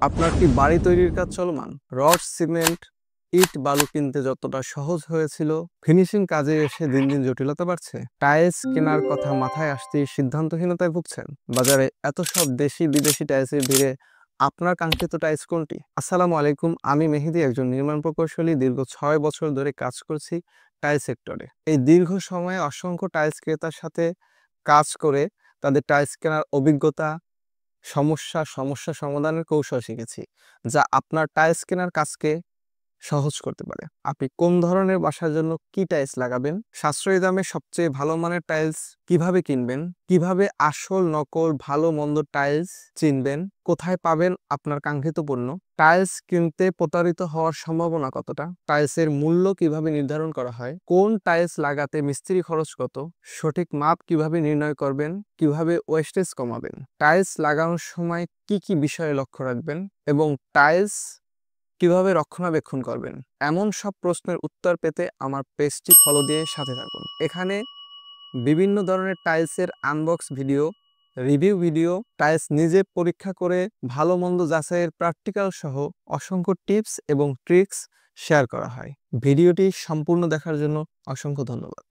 আপনার কি বাড়ি তৈরির কাজ চলমান? রড, সিমেন্ট, ইট, বালু কিনতে যতটা সহজ হয়েছিল, ফিনিশিং কাজে এসে দিন দিন জটিলতা বাড়ছে। টাইলস কেনার কথা মাথায় আসতেই সিদ্ধান্তহীনতায় ভুগছেন। বাজারে এত সব দেশি বিদেশি টাইলসের ভিড়ে আপনার কাঙ্ক্ষিত টাইলস কোনটি? আসসালামু আলাইকুম, আমি মেহেদী, একজন নির্মাণ প্রকৌশলী। দীর্ঘ ৬ বছর ধরে কাজ করছি টাইলস সেক্টরে। এই দীর্ঘ সময়ে অসংখ্য টাইলস ক্রেতার সাথে কাজ করে তাদের টাইলস কেনার অভিজ্ঞতা, সমস্যা সমাধানের কৌশল শিখেছি, যা আপনার টাইলস কেনার কাজকে সহজ করতে পারে। আপনি কোন ধরনের বাসার জন্য কি টাইলস লাগাবেন, সাশ্রয়ী দামে সবচেয়ে ভালো মানের টাইলস কিভাবে কিনবেন, কিভাবে আসল নকল ভালো মন্দ টাইলস চিনবেন, কোথায় পাবেন আপনার কাঙ্ক্ষিত পণ্য, টাইলস কিনতে প্রতারিত হওয়ার সম্ভাবনা কতটা, টাইলসের মূল্য কিভাবে নির্ধারণ করা হয়, কোন টাইলস লাগাতে মিস্ত্রি খরচ কত, সঠিক মাপ কিভাবে নির্ণয় করবেন, কিভাবে ওয়েস্টেজ কমাবেন, টাইলস লাগানোর সময় কি কি বিষয়ে লক্ষ্য রাখবেন এবং টাইলস কিভাবে রক্ষণাবেক্ষণ করবেন, এমন সব প্রশ্নের উত্তর পেতে আমার পেজটি ফলো দিয়ে সাথে থাকুন। এখানে বিভিন্ন ধরনের টাইলসের unbox video, review video, tiles নিজে পরীক্ষা করে ভালো মন্দ যাচাইয়ের প্র্যাকটিক্যাল সহ অসংখ্য টিপস এবং ট্রিক্স শেয়ার করা হয়। ভিডিওটি সম্পূর্ণ দেখার জন্য অসংখ্য ধন্যবাদ।